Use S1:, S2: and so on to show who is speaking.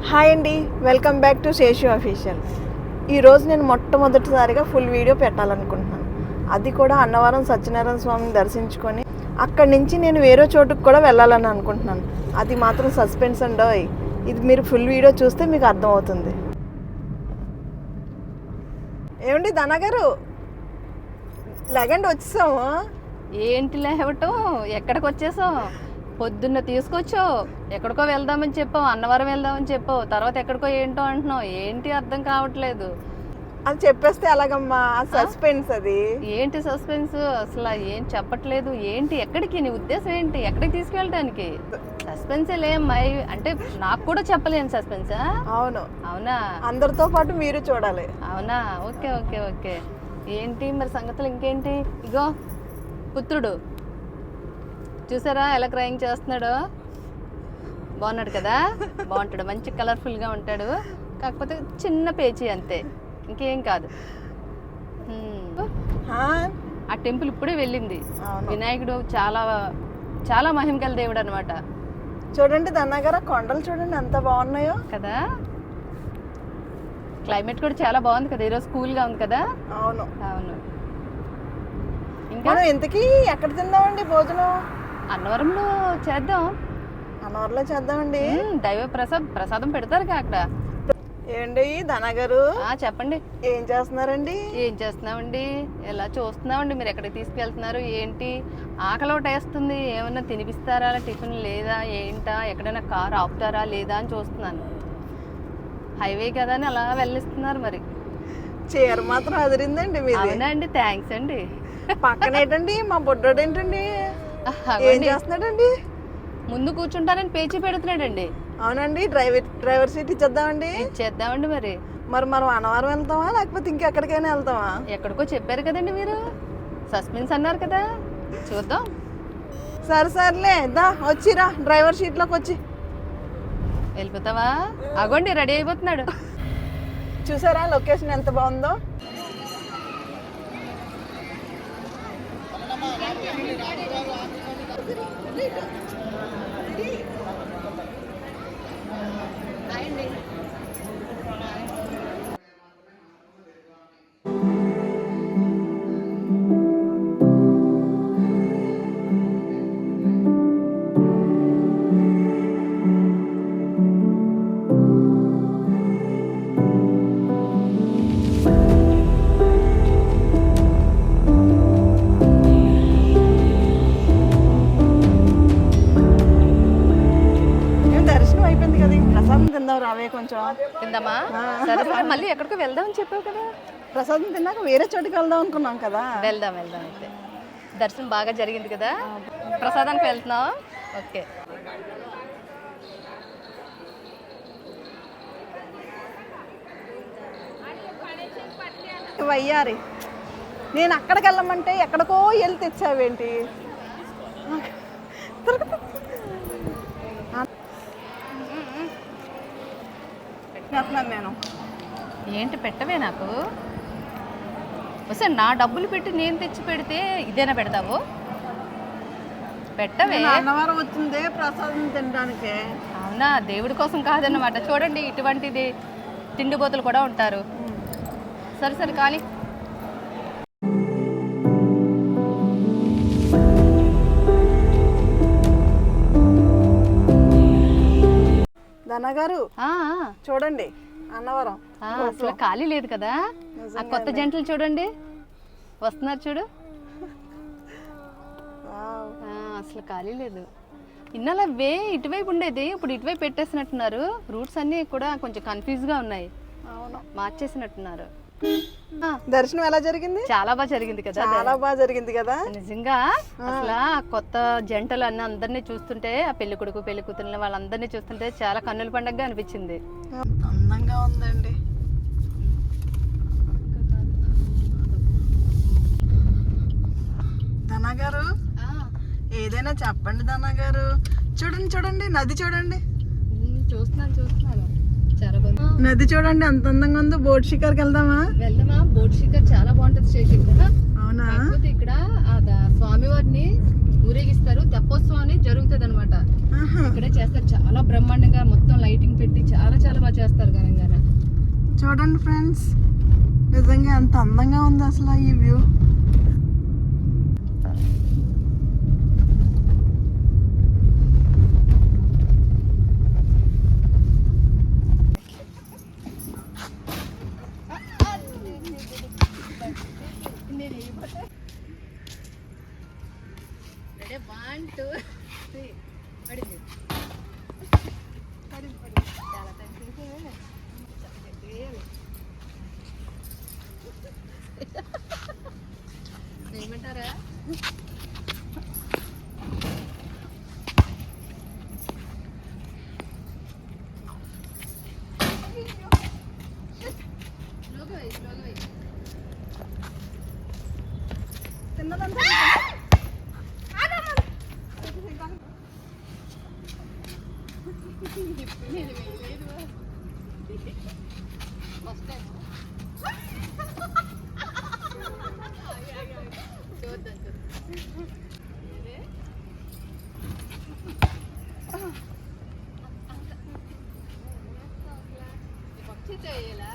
S1: Hi అండి, welcome back to Seshu official. ఈరోజు నేను మొట్టమొదటిసారిగా ఫుల్ వీడియో పెట్టాలనుకుంటున్నాను. అది కూడా అన్నవరం సత్యనారాయణ స్వామిని దర్శించుకొని అక్కడి నుంచి నేను వేరే చోటుకు కూడా వెళ్ళాలని అనుకుంటున్నాను. అది మాత్రం సస్పెన్స్ అండోయ్. ఇది మీరు ఫుల్ వీడియో చూస్తే మీకు అర్థమవుతుంది. ఏమండి ధనగారు, లెగండి వచ్చేసాము.
S2: ఏంటి లేవటం, ఎక్కడికి వచ్చేసావు? పొద్దున్న తీసుకొచ్చావు, ఎక్కడికో వెళ్దామని చెప్పావు, అన్నవరం వెళ్దామని చెప్పావు, తర్వాత ఎక్కడికో ఏంటో అంటున్నావు. ఏంటి అర్థం కావట్లేదు.
S1: అది చెప్పేస్తే అలాగమ్మా, సస్పెన్స్. అది
S2: ఏంటి సస్పెన్స్? అసలు ఏం చెప్పట్లేదు. ఏంటి, ఎక్కడికి? నీ ఉద్దేశం ఏంటి? ఎక్కడికి తీసుకెళ్ళడానికి? సస్పెన్స్ లేమ్మా. అంటే నాకు కూడా చెప్పలేను సస్పెన్సా?
S1: అవును.
S2: అవునా?
S1: అందరితో పాటు మీరు చూడాలి.
S2: అవునా? Okay okay okay. ఏంటి మరి సంగతులు? ఇంకేంటి? ఇగో పుత్రుడు చూసారా ఎలా క్రయింగ్ చేస్తున్నాడో? బాగున్నాడు కదా? బాగుంటాడు, మంచి కలర్ఫుల్గా ఉంటాడు. కాకపోతే చిన్న పేచీ అంతే, ఇంకేం కాదు. ఆ టెంపుల్ ఇప్పుడే వెళ్ళింది. వినాయకుడు చాలా చాలా మహిమ గల దేవుడు అనమాట.
S1: చూడండి దన్నగారు, కొండలు చూడండి ఎంత బాగున్నాయో
S2: కదా. క్లైమేట్ కూడా చాలా బాగుంది కదా, ఈరోజు కూల్గా ఉంది కదా.
S1: అవును
S2: అవును.
S1: ఇంకా ఇంతకీ ఎక్కడ తిందామండి భోజనం?
S2: అన్నవరంలో చేద్దాం.
S1: అన్నవరంలో చేద్దామండి.
S2: దైవ ప్రసాదం పెడతారు అక్కడ.
S1: ఏంటి ధనగారు,
S2: చెప్పండి.
S1: ఏం చేస్తున్నారండి?
S2: ఏం చేస్తున్నామండి, ఎలా చూస్తున్నామండి. మీరు ఎక్కడికి తీసుకెళ్తున్నారు ఏంటి? ఆకలి ఒకటి వేస్తుంది. ఏమన్నా తినిపిస్తారా? టిఫిన్ లేదా ఏంటా? ఎక్కడైనా కారు ఆపుతారా లేదా అని చూస్తున్నాను. హైవే కదా అని అలా వెళ్ళిస్తున్నారు. మరి
S1: చీర మాత్రం అదిరిందండి మీరు.
S2: అవునా అండి, థ్యాంక్స్ అండి.
S1: పక్కన ఏంటండి మా బుడ్డోడు ఏంటండి, ఏం చేస్తున్నాడండి?
S2: ముందు కూర్చుంటానని పేచీ పెడుతున్నాడండి.
S1: అవునండి, డ్రైవర్ సీట్ ఇచ్చేద్దామండి.
S2: ఇచ్చేద్దామండి. మరి
S1: మనం అన్నవరం వెళ్తామా లేకపోతే ఇంకెక్కడికైనా వెళ్తామా?
S2: ఎక్కడికో చెప్పారు కదండి మీరు, సస్పెన్స్ అన్నారు కదా, చూద్దాం.
S1: సరేలే, దా వచ్చిరా డ్రైవర్ సీట్లోకి వచ్చి.
S2: వెళ్ళిపోతావా? అగోండి రెడీ అయిపోతున్నాడు.
S1: చూసారా లొకేషన్ ఎంత బాగుందో? రావే కొంచెం
S2: తిందామా? సరే మళ్ళీ ఎక్కడికో వెళ్దామని చెప్పావు కదా.
S1: ప్రసాదం తిన్నాక వేరే చోటుకి వెళ్దాం అనుకున్నాం కదా.
S2: వెళ్దాం అయితే. దర్శనం బాగా జరిగింది కదా, ప్రసాదానికి వెళ్తున్నావా? ఓకే.
S1: వయ్యారి, నేను అక్కడికి వెళ్ళమంటే ఎక్కడికో వెళ్ళి తెచ్చావేంటి? నేను
S2: ఏంటి పెట్టవే నాకు? వస్తే నా డబ్బులు పెట్టి నేను తెచ్చి పెడితే ఇదేనా పెడతావు? పెట్టవే.
S1: అన్నవరం వచ్చిందే ప్రసాదం తినడానికి.
S2: అవునా? దేవుడి కోసం కాదన్నమాట. చూడండి, ఇటువంటిది తిండిపోతులు కూడా ఉంటారు. సరే కానీ
S1: ధనగారు చూడండి అన్నవరం
S2: అసలు ఖాళీ లేదు కదా. ఆ కొత్త జంటలు చూడండి వస్తున్నారు, చూడు. అసలు ఖాళీ లేదు. ఇన్నాళ్ళ ఇటువైపు ఉండేది, ఇప్పుడు ఇటువైపు పెట్టేసినట్టున్నారు. రూట్స్ అన్ని కూడా కొంచెం కన్ఫ్యూజ్గా ఉన్నాయి.
S1: అవును,
S2: మార్చేసినట్టున్నారు.
S1: దర్శనం ఎలా జరిగింది?
S2: చాలా బాగా జరిగింది కదా.
S1: చాలా బాగా జరిగింది కదా
S2: నిజంగా. అసలు కొత్త జంటలు అన్ని అందరినీ చూస్తుంటే, ఆ పెళ్లి కొడుకు పెళ్లి కూతురు వాళ్ళందరినీ చూస్తుంటే చాలా కన్నుల పండుగగా అనిపించింది.
S1: అందంగా ఉందండి. ధనగారు, ఏదైనా చెప్పండి ధనగారు. చూడండి నది చూడండి.
S2: చూస్తున్నాను చాలా బాగుంది.
S1: నది చూడండి ఎంత అందంగా ఉందో. బోట్ షికార్కి వెళ్దామా?
S2: బోట్ షికార్ చాలా బాగుంటుంది స్టేషన్ కదా.
S1: అవునా?
S2: ఇక్కడ స్వామివారిని ఊరేగిస్తారు. తెప్పోత్సవం అని జరుగుతుంది అనమాట. ఇక్కడే చేస్తారు. చాలా బ్రహ్మాండంగా మొత్తం లైటింగ్ పెట్టి చాలా చాలా చేస్తారు ఘనంగానే.
S1: చూడండి ఫ్రెండ్స్, నిజంగా ఎంత అందంగా ఉంది అసలు ఈ వ్యూ.
S2: One, two, three. పడింది. చాలా టైం చేసేవే. ఏమంటారా? పక్షి చేయాలా?